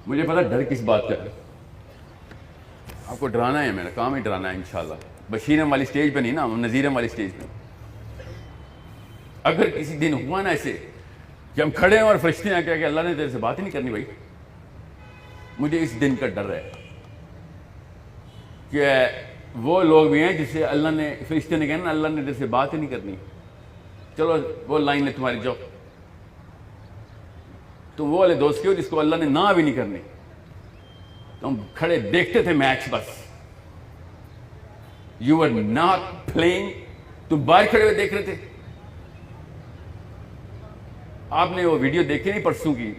مجھے پتا ڈر کس بات کا ہے. آپ کو ڈرانا ہے, میرا کام ہی ڈرانا ہے انشاءاللہ. بشیرم والی سٹیج پہ نہیں نا, نذیرم والی سٹیج پہ. اگر کسی دن ہوا نا ایسے کہ ہم کھڑے ہیں اور فرشتے ہیں کہ اللہ نے تیرے سے بات ہی نہیں کرنی بھائی, مجھے اس دن کا ڈر ہے کہ وہ لوگ بھی ہیں جسے اللہ نے, فرشتے نے کہا نا اللہ نے تیرے سے بات ہی نہیں کرنی, چلو وہ لائن ہے تمہاری, جاؤ. تم وہ والے دوست کے ہو جس کو اللہ نے نہ بھی نہیں کرنی. تو ہم کھڑے دیکھتے تھے میچ بس. یو آر ناٹ پلئنگ, تم باہر کھڑے ہوئے دیکھ رہے تھے. آپ نے وہ ویڈیو دیکھی نہیں پرسوں کی,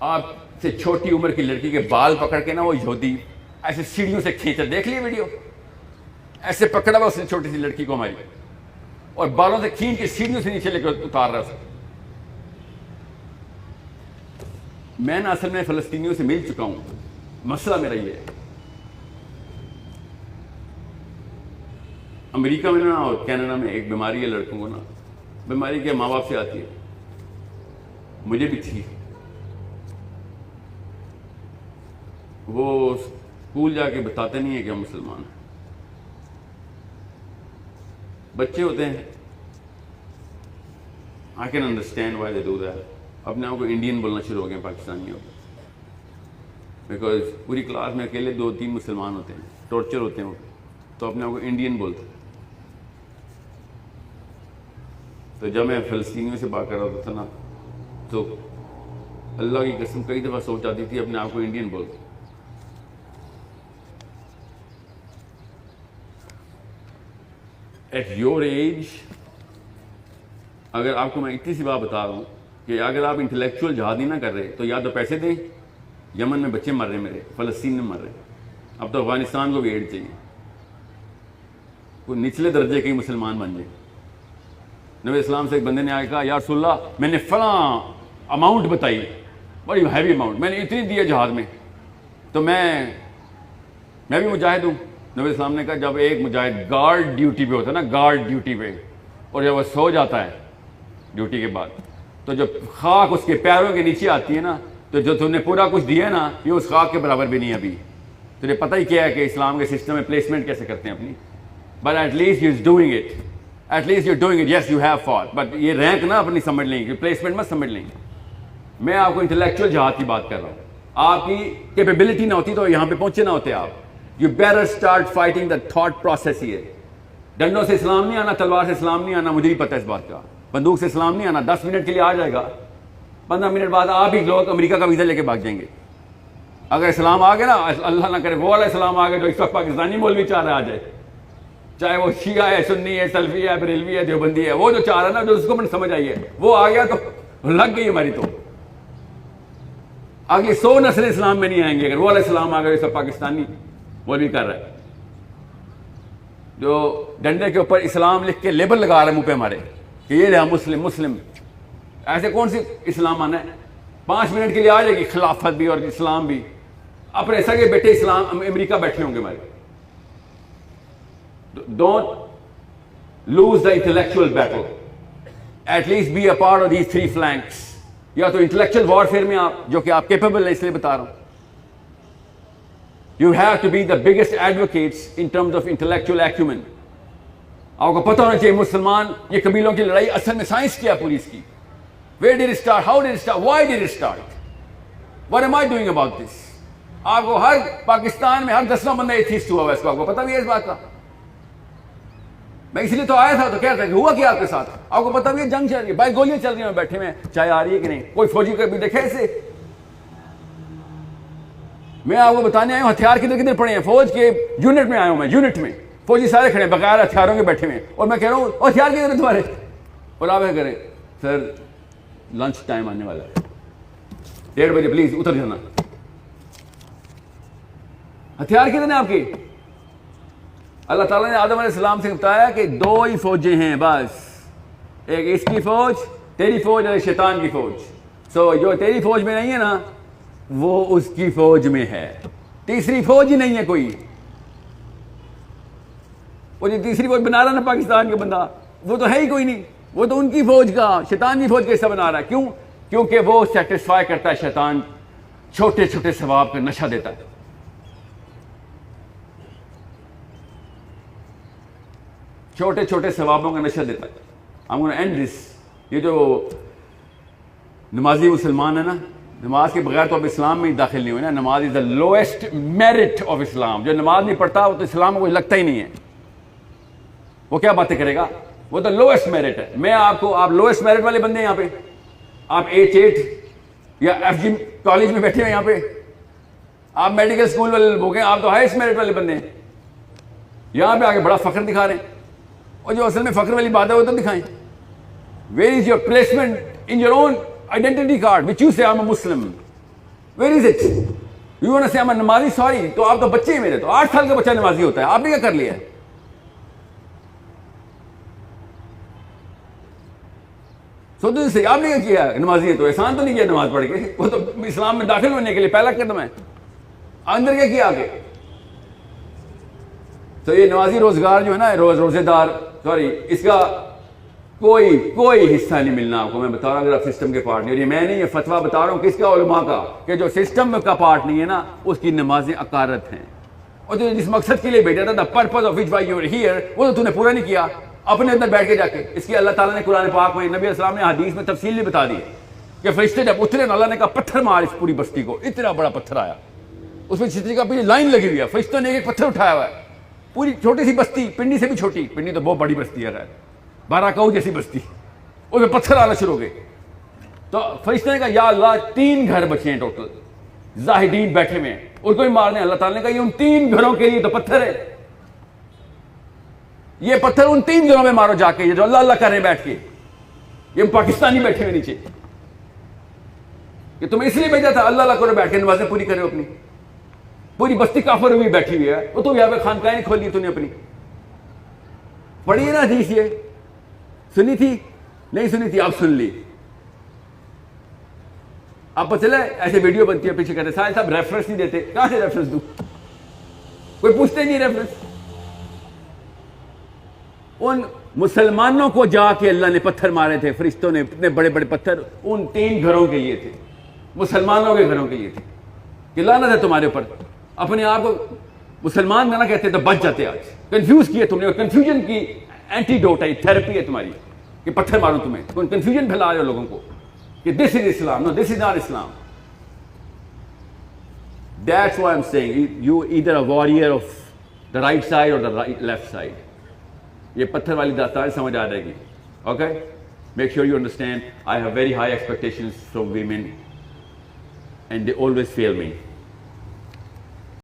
آپ سے چھوٹی عمر کی لڑکی کے بال پکڑ کے نا وہ یہودی ایسے سیڑھیوں سے کھینچا, دیکھ لیے ویڈیو؟ ایسے پکڑا ہوا اس نے چھوٹی سی لڑکی کو ہماری, اور بالوں سے کھینچ کے سیڑھیوں سے نیچے لے کے اتار رہا تھا. میں نا اصل میں فلسطینیوں سے مل چکا ہوں. مسئلہ میرا یہ ہے, امریکہ میں نا اور کینیڈا میں ایک بیماری ہے لڑکوں کو نا, بیماری کے ماں باپ سے آتی ہے, مجھے بھی تھی. وہ اسکول جا کے بتاتے نہیں ہیں کہ ہم مسلمان ہیں. بچے ہوتے ہیں, I can understand why they do that. اپنے آپ کو انڈین بولنا شروع ہو گئے پاکستانی ہو گئے, بیکاز پوری کلاس میں اکیلے 2-3 مسلمان ہوتے ہیں, ٹارچر ہوتے ہیں وہ, تو اپنے آپ کو انڈین بولتے ہیں. تو جب میں فلسطینیوں سے بات کر رہا ہوتا تھا نا, تو اللہ کی قسم کئی دفعہ سوچ آتی تھی اپنے آپ کو انڈین بول. ایٹ یور ایج, اگر آپ کو میں اتنی سی بات بتا رہا ہوں کہ اگر آپ انٹلیکچوئل جہاد نہیں نہ کر رہے تو یا تو پیسے دیں, یمن میں بچے مر رہے ہیں میرے, فلسطین میں مر رہے ہیں, اب تو افغانستان کو بھی ایڈ چاہیے, کوئی نچلے درجے کے مسلمان بن جائے. نبی اسلام سے ایک بندے نے آیا کہا یا رسول اللہ میں نے فلاں اماؤنٹ بتائی, بڑی ہیوی اماؤنٹ, میں نے اتنی دی ہے جہاد میں, تو میں بھی مجاہد ہوں. نبی اسلام نے کہا جب ایک مجاہد گارڈ ڈیوٹی پہ ہوتا ہے نا, گارڈ ڈیوٹی پہ, اور جب وہ سو جاتا ہے ڈیوٹی کے بعد, تو جب خاک اس کے پیروں کے نیچے آتی ہے نا, تو جو تم نے پورا کچھ دیا نا یہ اس خاک کے برابر بھی نہیں. ابھی تجھے پتہ ہی کیا ہے کہ اسلام کے سسٹم میں پلیسمنٹ کیسے کرتے ہیں اپنی, but at least you is doing it, at least you doing it, yes you have fat, but یہ رینک نہ اپنی سمجھ لیں گے, پلیسمنٹ مت سمجھ لیں گے. میں آپ کو انٹلیکچوئل جہاد کی بات کر رہا ہوں. آپ کی کیپیبلٹی نہ ہوتی تو یہاں پہ پہنچے نہ ہوتے آپ. You better start fighting the thought process. یہ ڈنڈوں سے اسلام نہیں آنا, تلوار سے اسلام نہیں آنا, مجھے بھی پتہ ہے اس بات کا. بندوق سے اسلام نہیں آنا. 10 منٹ کے لیے آ جائے گا, 15 منٹ بعد آپ ہی لوگ امریکہ کا ویزا لے کے بھاگ جائیں گے. اگر اسلام آ گیا نا, اللہ نہ کرے وہ والا اسلام آ گیا جو اس وقت پاکستانی مولوی چاہ رہا آ جائے, چاہے وہ شیعہ ہے, سنی ہے, سلفی ہے, بریلوی ہے, دیوبندی ہے, وہ جو چاہ رہا ہے نا, جو اس کو میں سمجھ آئی ہے, وہ آ گیا تو لگ گئی ہماری. تو اگلی 100 نسلیں اسلام میں نہیں آئیں گے اگر وہ والا اسلام آ گیا جو پاکستانی مولوی کر رہا ہے, جو ڈنڈے کے اوپر اسلام لکھ کے لیبل لگا رہا ہے منہ پہ ہمارے کہ یہ رہا مسلم مسلم. ایسے کون سی اسلام آنا ہے؟ 5 منٹ کے لیے آ جائے گی خلافت بھی اور اسلام بھی. اپنے سگے بیٹے اسلام امریکہ بیٹھے ہوں گے ہمارے. Don't lose the intellectual battle. At least be a part of these 3 flanks. یا تو intellectual warfare میں آپ, جو کہ آپ capable ہیں, اس لیے بتا رہا ہوں. You have to be the biggest advocates in terms of intellectual acumen. آپ کو پتہ ہونا چاہیے مسلمان یہ قبیلوں کی لڑائی اصل میں سائنس کیا پوری اس کی. Where did it start? How did it start? Why did it start? What am I doing about this? آپ کو ہر پاکستان میں ہر 10واں بندہ ایتھیسٹ ہوا ہے, اس کو آپ کو پتہ بھی ہے اس بات کا. میں اس لیے تو آیا تھا, تو کہہ رہا تھا ہوا کیا آپ کے ساتھ, آپ کو پتہ بھی ہے جنگ چل رہی ہے بھائی, گولیاں چل رہی ہیں, بیٹھے میں چائے آ رہی ہے کہ نہیں, کوئی فوجی کو بھی دیکھے ایسے. میں آپ کو بتانے آیا ہوں ہتھیار کدھر کدھر پڑے ہیں, فوج کے یونٹ میں آیا ہوں میں, یونٹ میں فوجی سارے کھڑے ہیں بغیر ہتھیاروں کے بیٹھے ہوئے, اور میں کہہ رہا ہوں ہتھیار کدھر ہیں تمہارے, اور آپ کیا کریں سر لنچ ٹائم آنے والا ہے 1:30 بجے پلیز اتر جانا. ہتھیار کتنے ہیں آپ کی؟ اللہ تعالیٰ نے آدم علیہ السلام سے بتایا کہ 2 ہی فوجیں ہیں بس, ایک اس کی فوج, تیری فوج, اور شیطان کی فوج. سو جو تیری فوج میں نہیں ہے نا وہ اس کی فوج میں ہے, تیسری فوج ہی نہیں ہے کوئی. وہ جو تیسری فوج بنا رہا نا پاکستان کا بندہ, وہ تو ہے ہی کوئی نہیں, وہ تو ان کی فوج کا, شیطان کی فوج کا حصہ بنا رہا ہے. کیوں کیونکہ وہ سیٹسفائی کرتا ہے، شیطان چھوٹے چھوٹے ثواب کا نشہ دیتا ہے. چھوٹے چھوٹے ثوابوں کا نشہ دیتا ہے. I'm going to end this. یہ جو نمازی مسلمان ہے نا، نماز کے بغیر تو اب اسلام میں ہی داخل نہیں ہوئے نا. نماز از دا لوئسٹ میرٹ آف اسلام. جو نماز نہیں پڑھتا وہ تو اسلام کو لگتا ہی نہیں ہے. وہ کیا باتیں کرے گا؟ وہ تو لوئسٹ میرٹ ہے. میں آپ لوئسٹ میرٹ والے بندے ہیں یہاں پہ. آپ H8 یا FG کالج میں بیٹھے ہوئے یہاں پہ. آپ میڈیکل اسکول والے ہو گئے، آپ تو ہائیسٹ میرٹ والے بندے ہیں. یہاں پہ آگے بڑا فخر دکھا رہے ہیں. اور جو اصل میں فخر والی بات ہے وہ تو دکھائیں. Where is your placement in your own identity card which you say I'm a Muslim? Where is it? You want to say I'm a نمازی؟ سوری، تو آپ تو بچے ہیں میرے. تو 8 سال کا بچہ نمازی ہوتا ہے. آپ نے کیا کر لیا ہے؟ سوچو سے آپ نے کیا کیا؟ نمازی ہے تو احسان تو نہیں کیا نماز پڑھ کے. وہ تو اسلام میں داخل ہونے کے لیے پہلا قدم ہے. اندر کیا کیا آگے؟ تو یہ نمازی روزگار جو ہے نا، روزے دار، سوری، اس کا کوئی حصہ نہیں ملنا آپ کو. میں بتا رہا ہوں اگر آپ سسٹم کے پارٹ نہیں. اور یہ میں نہیں، یہ فتویٰ بتا رہا ہوں کس کا؟ علماء کا، کہ جو سسٹم کا پارٹ نہیں ہے نا اس کی نمازیں عقارت ہیں. اور جو جس مقصد کے لیے بیٹھا تھا، the purpose of which why you are here، وہ تو نے پورا نہیں کیا اپنے اندر بیٹھ کے جا کے. اس کی اللہ تعالیٰ نے قرآن پاک میں، نبی علیہ السلام نے حدیث میں تفصیل بھی بتا دی کہ فرشتے جب اترے نا، اللہ نے کہا پتھر مار اس پوری بستی کو. اتنا بڑا پتھر آیا، اس میں چھتری کا پیچھے لائن لگی ہوئی ہے. فرشتوں نے ایک پتھر اٹھایا ہوا ہے. پوری چھوٹی سی بستی، پنڈی سے بھی چھوٹی. پنڈی تو بہت بڑی بستی ہے، خیر 12 کوہ جیسی بستی. اس میں پتھر آنا شروع ہو گئے. تو فرشتے نے کہا یا اللہ 3 گھر بچے ہیں ٹوٹل، زاہدین بیٹھے ہوئے ہیں، ان کو بھی مارنے. اللہ تعالیٰ نے کہا یہ ان 3 گھروں کے لیے تو پتھر ہے. یہ پتھر ان 3 گھروں میں مارو جا کے، یہ جو اللہ اللہ کر رہے ہیں بیٹھ کے. یہ پاکستانی بیٹھے ہوئے نیچے، کہ تم اس لیے بھیجا تھا اللہ اللہ کرو بیٹھ کے نمازیں پوری کرو اپنی. پوری بستی کافر ہوئی بیٹھی ہوئی ہے. وہ تو یہاں پہ خانقاہیں نہیں کھولی تو نے اپنی. پڑھی ہے نا حدیث؟ یہ سنی تھی؟ نہیں سنی تھی؟ آپ سن لی. آپ کو چلے ایسے ویڈیو بنتی ہے پیچھے کہتے سائن صاحب ریفرنس نہیں دیتے. کہاں سے ریفرنس دوں؟ کوئی پوچھتے نہیں ریفرنس. ان مسلمانوں کو جا کے اللہ نے پتھر مارے تھے فرشتوں نے، اتنے بڑے بڑے پتھر ان 3 گھروں کے لیے تھے، مسلمانوں کے گھروں کے لیے تھے کہ لعنت ہے تمہارے اوپر. اپنے آپ کو مسلمان نہ کہتے تو بچ جاتے. آج کنفیوز کیے تم نے، اور کنفیوژن کی اینٹی ڈوٹ ہے، تھراپی ہے تمہاری کہ پتھر مارو تمہیں. تم کنفیوژن پھیلا رہے ہو لوگوں کو کہ دس از اسلام. نو، دس از ناٹ اسلام. That's why I am saying you either a warrior of the right side اور دا لیفٹ سائڈ. یہ پتھر والی داستان سمجھ آ جائے گی. Okay, make sure you understand. I have very high expectations from women and they always fail me.